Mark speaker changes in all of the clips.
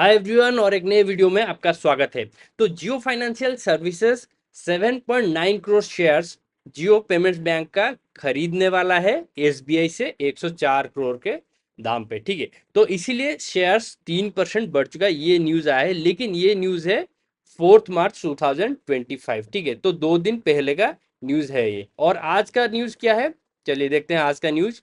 Speaker 1: Hi everyone और एक नए वीडियो में आपका स्वागत है। तो जियो फाइनेंशियल सर्विसेज 7.9 करोड़ शेयर्स जियो पेमेंट्स बैंक का खरीदने वाला है एसबीआई से 104 करोड़ के दाम पे। ठीक है, तो इसीलिए शेयर्स 3% बढ़ चुका है। ये न्यूज आया है, लेकिन ये न्यूज है 4 मार्च 2025। ठीक है, तो 2 दिन पहले का न्यूज है ये। और आज का न्यूज क्या है, चलिए देखते हैं आज का news.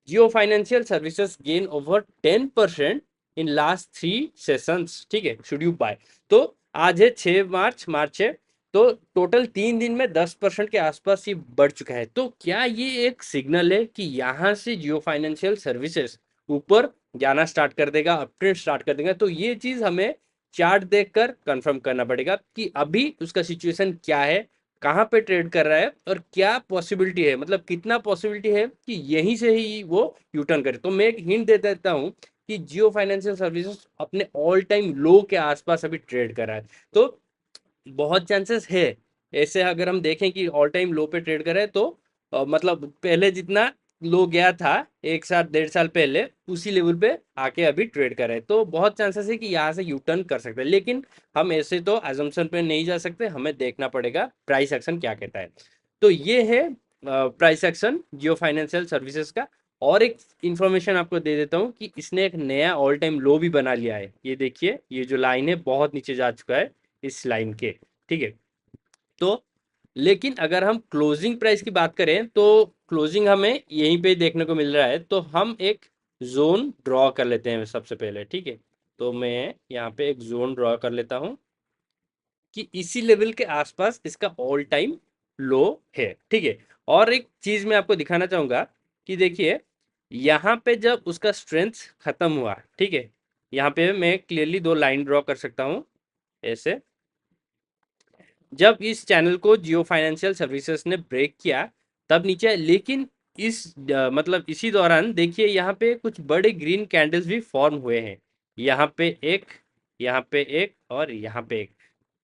Speaker 1: Jio financial services gain over 10% in last 3 sessions. ठीक है, शुड यू बाय। तो आज है 6 मार्च है, तो टोटल 3 दिन में 10% के आसपास ये बढ़ चुका है। तो क्या ये एक सिग्नल है कि यहाँ से जियो फाइनेंशियल सर्विसेज ऊपर जाना स्टार्ट कर देगा, अपट्रेंड स्टार्ट कर देगा? तो ये चीज हमें चार्ट देखकर कंफर्म करना पड़ेगा कि अभी उसका सिचुएशन क्या है, कहाँ पे ट्रेड कर रहा है और क्या पॉसिबिलिटी है, मतलब कितना पॉसिबिलिटी है कि यहीं से ही वो यू टर्न करे। तो मैं एक हिंट दे देता हूँ कि जियो फाइनेंशियल सर्विसेज अपने ऑल टाइम लो के आसपास अभी ट्रेड कर रहा है। तो बहुत चांसेस है ऐसे, अगर हम देखें कि ऑल टाइम लो पे ट्रेड करे तो मतलब पहले जितना लो गया था 1 साल 1.5 साल पहले, उसी लेवल पे आके अभी ट्रेड करे। तो बहुत चांसेस है कि यहाँ से यू टर्न कर सकते हैं, लेकिन हम ऐसे तो एजम्पशन पे नहीं जा सकते, हमें देखना पड़ेगा प्राइस एक्शन क्या कहता है। तो ये है प्राइस एक्शन जियो फाइनेंशियल सर्विसेज का। और एक इंफॉर्मेशन आपको दे देता हूँ कि इसने एक नया ऑल टाइम लो भी बना लिया है। ये देखिए, ये जो लाइन है बहुत नीचे जा चुका है इस लाइन के। ठीक है, तो लेकिन अगर हम क्लोजिंग प्राइस की बात करें तो क्लोजिंग हमें यहीं पे देखने को मिल रहा है। तो हम एक जोन ड्रॉ कर लेते हैं सबसे पहले। ठीक है, तो मैं यहाँ पे एक जोन ड्रॉ कर लेता हूँ कि इसी लेवल के आसपास इसका ऑल टाइम लो है। ठीक है, और एक चीज मैं आपको दिखाना चाहूंगा कि देखिए, यहाँ पे जब उसका स्ट्रेंथ खत्म हुआ, ठीक है, यहाँ पे मैं क्लियरली 2 लाइन ड्रॉ कर सकता हूँ ऐसे। जब इस चैनल को जियो फाइनेंशियल सर्विसेज ने ब्रेक किया तब नीचे आए, लेकिन इस मतलब इसी दौरान देखिए यहाँ पे कुछ बड़े ग्रीन कैंडल्स भी फॉर्म हुए हैं। यहाँ पे एक, यहाँ पे एक और यहाँ पे एक।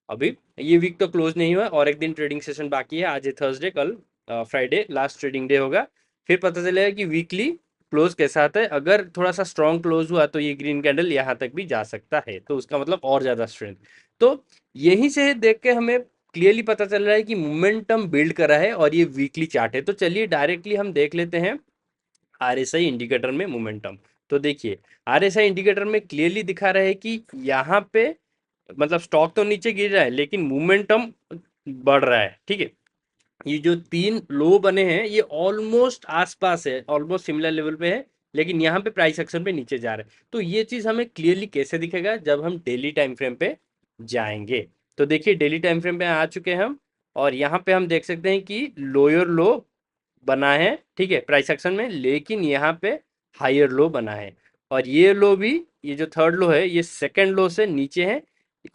Speaker 1: अभी ये वीक तो क्लोज नहीं हुआ और एक दिन ट्रेडिंग सेशन बाकी है। आज है थर्सडे, कल फ्राइडे लास्ट ट्रेडिंग डे होगा। फिर पता चलेगा कि वीकली क्लोज कैसा आता है। अगर थोड़ा सा स्ट्रॉन्ग क्लोज हुआ तो ये ग्रीन कैंडल यहाँ तक भी जा सकता है, तो उसका मतलब और ज्यादा स्ट्रेंथ। तो यहीं से देख के हमें क्लियरली पता चल रहा है कि मोमेंटम बिल्ड करा है और ये वीकली चार्ट है। तो चलिए डायरेक्टली हम देख लेते हैं आरएसआई इंडिकेटर में मोमेंटम। तो देखिए, आरएसआई इंडिकेटर में क्लियरली दिखा रहा है कि यहाँ पे मतलब स्टॉक तो नीचे गिर रहा है लेकिन मोमेंटम बढ़ रहा है। ठीक है, ये जो 3 लो बने हैं ये ऑलमोस्ट आसपास है, ऑलमोस्ट सिमिलर लेवल पे है, लेकिन यहाँ पे प्राइस एक्शन पे नीचे जा रहा है। तो ये चीज हमें क्लियरली कैसे दिखेगा, जब हम डेली टाइम फ्रेम पे जाएंगे। तो देखिए, डेली टाइम फ्रेम पे आ चुके हैं हम, और यहाँ पे हम देख सकते हैं कि लोअर लो बना है, ठीक है, प्राइस एक्शन में, लेकिन यहाँ पे हायर लो बना है। और ये लो भी, ये जो थर्ड लो है ये सेकंड लो से नीचे है।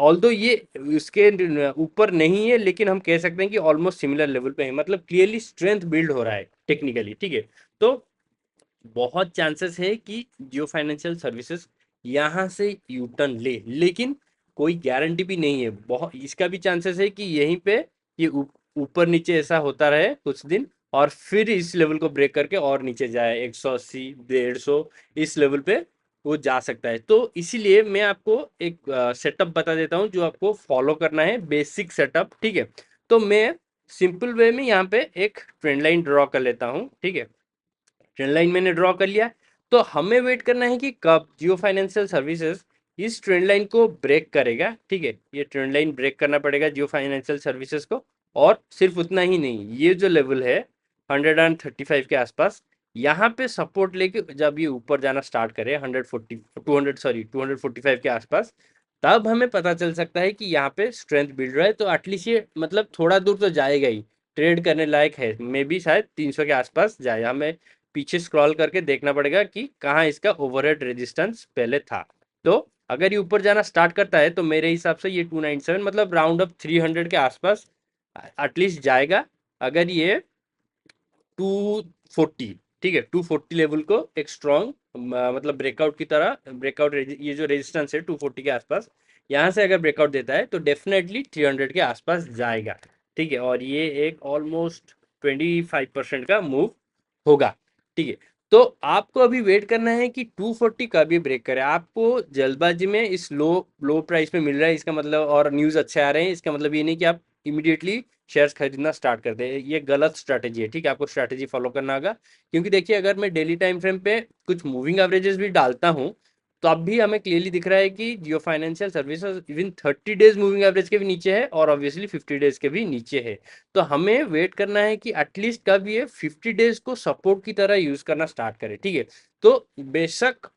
Speaker 1: ऑल्दो ये उसके ऊपर नहीं है, लेकिन हम कह सकते हैं कि ऑलमोस्ट सिमिलर लेवल पे है, मतलब क्लियरली स्ट्रेंथ बिल्ड हो रहा है टेक्निकली। ठीक है, तो बहुत चांसेस है कि जियो फाइनेंशियल सर्विसेज यहाँ से यू टर्न ले, लेकिन कोई गारंटी भी नहीं है। बहुत इसका भी चांसेस है कि यहीं पे ये ऊपर नीचे ऐसा होता रहे कुछ दिन, और फिर इस लेवल को ब्रेक करके और नीचे जाए 180 150 इस लेवल पे वो जा सकता है। तो इसीलिए मैं आपको एक सेटअप बता देता हूँ जो आपको फॉलो करना है, बेसिक सेटअप। ठीक है, तो मैं सिंपल वे में यहाँ पे एक ट्रेंड लाइन ड्रॉ कर लेता हूँ। ठीक है, ट्रेंड लाइन मैंने ड्रॉ कर लिया। तो हमें वेट करना है कि कब जियो फाइनेंशियल सर्विसेज इस ट्रेंड लाइन को ब्रेक करेगा। ठीक है, ये ट्रेंड लाइन ब्रेक करना पड़ेगा जियो फाइनेंशियल सर्विसेज को। और सिर्फ उतना ही नहीं, ये जो लेवल है 135 के आसपास, यहाँ पे सपोर्ट लेके जब ये ऊपर जाना स्टार्ट करे 245 के आसपास, तब हमें पता चल सकता है कि यहाँ पे स्ट्रेंथ बिल्ड रहा है। तो एटलीस्ट ये मतलब थोड़ा दूर तो जाएगा ही, ट्रेड करने लायक है, मे बी शायद 300 के आसपास जाए। हमें पीछे स्क्रॉल करके देखना पड़ेगा कि कहाँ इसका ओवरहेड रेजिस्टेंस पहले था। तो अगर ये ऊपर जाना स्टार्ट करता है तो मेरे हिसाब से ये 297 मतलब राउंड अप 300 के आसपास एटलीस्ट जाएगा। अगर ये 240, ठीक है, 240 लेवल को एक स्ट्रॉन्ग मतलब ब्रेकआउट की तरह, ब्रेकआउट ये जो रेजिस्टेंस है 240 के आसपास, यहाँ से अगर ब्रेकआउट देता है तो डेफिनेटली 300 के आसपास जाएगा। ठीक है, और ये एक ऑलमोस्ट 25% का मूव होगा। ठीक है, तो आपको अभी वेट करना है कि 240 कब ये ब्रेक करे। आपको जल्दबाजी में इस लो लो प्राइस पे मिल रहा है इसका मतलब, और न्यूज़ अच्छे आ रहे हैं, इसका मतलब ये नहीं कि आप इमीडिएटली शेयर्स खरीदना स्टार्ट कर दें। ये गलत स्ट्रैटेजी है, ठीक है। आपको स्ट्रैटेजी फॉलो करना होगा, क्योंकि देखिए अगर मैं डेली टाइम फ्रेम पे कुछ मूविंग एवरेजेस भी डालता हूँ, तो अब भी हमें क्लियरली दिख रहा है कि Jio financial services even 30 days moving average के भी नीचे है और ऑब्वियसली 50 डेज के भी नीचे है। तो हमें वेट करना है कि एटलीस्ट कब ये 50 डेज को सपोर्ट की तरह यूज करना स्टार्ट करे, ठीक है। तो बेशक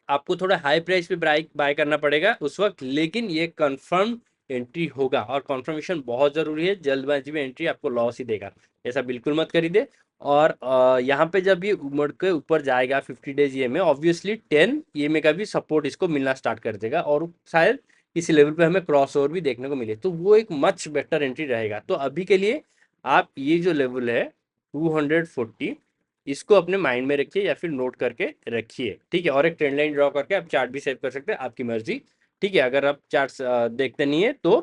Speaker 1: आपको थोड़ा हाई प्राइस पे बाय करना पड़ेगा उस वक्त, लेकिन ये कंफर्म एंट्री होगा, और कंफर्मेशन बहुत जरूरी है। जल्दबाजी में एंट्री आपको लॉस ही देगा, ऐसा बिल्कुल मत खरीदे। और यहाँ पे जब ये उमड़ के ऊपर जाएगा 50 डेज ये में, ऑब्वियसली 10 EMA का भी सपोर्ट इसको मिलना स्टार्ट कर देगा, और शायद इसी लेवल पे हमें क्रॉस ओवर भी देखने को मिले, तो वो एक मच बेटर एंट्री रहेगा। तो अभी के लिए आप ये जो लेवल है 240, इसको अपने माइंड में रखिए या फिर नोट करके रखिए, ठीक है। और एक ट्रेंड लाइन ड्रॉ करके आप चार्ट भी सेव कर सकते हैं, आपकी मर्जी, ठीक है। अगर आप चार्ट देखते नहीं है तो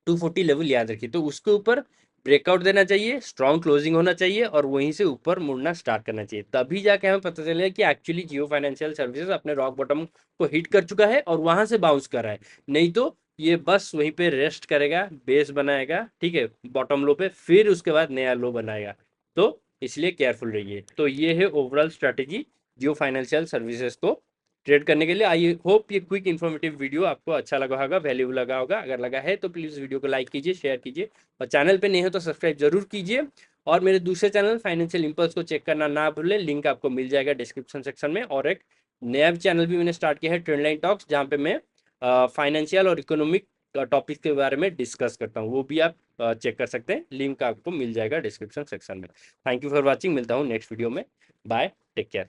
Speaker 1: 240 लेवल याद रखिए, तो उसके ऊपर ब्रेकआउट देना चाहिए, स्ट्रॉन्ग क्लोजिंग होना चाहिए, और वहीं से ऊपर मुड़ना स्टार्ट करना चाहिए। तभी जाके हमें पता चलेगा कि एक्चुअली जियो फाइनेंशियल सर्विसेज अपने रॉक बॉटम को हिट कर चुका है और वहां से बाउंस कर रहा है। नहीं तो ये बस वहीं पे रेस्ट करेगा, बेस बनाएगा, ठीक है, बॉटम लो पे, फिर उसके बाद नया लो बनाएगा। तो इसलिए केयरफुल रहिए। तो ये है ओवरऑल स्ट्रैटेजी जियो फाइनेंशियल सर्विसेज को ट्रेड करने के लिए। आई होप ये क्विक इन्फॉर्मेटिव वीडियो आपको अच्छा लगा होगा, वैल्यूबल लगा होगा। अगर लगा है तो प्लीज़ वीडियो को लाइक कीजिए, शेयर कीजिए, और चैनल पे नहीं हो तो सब्सक्राइब जरूर कीजिए। और मेरे दूसरे चैनल फाइनेंशियल इंपल्स को चेक करना ना भूलें, लिंक आपको मिल जाएगा डिस्क्रिप्शन सेक्शन में। और एक नया चैनल भी मैंने स्टार्ट किया है, ट्रेंड लाइन टॉक्स, जहाँ पे मैं फाइनेंशियल और इकोनॉमिक टॉपिक के बारे में डिस्कस करता हूँ, वो भी आप चेक कर सकते हैं, लिंक आपको मिल जाएगा डिस्क्रिप्शन सेक्शन में। थैंक यू फॉर वॉचिंग, मिलता हूँ नेक्स्ट वीडियो में, बाय, टेक केयर।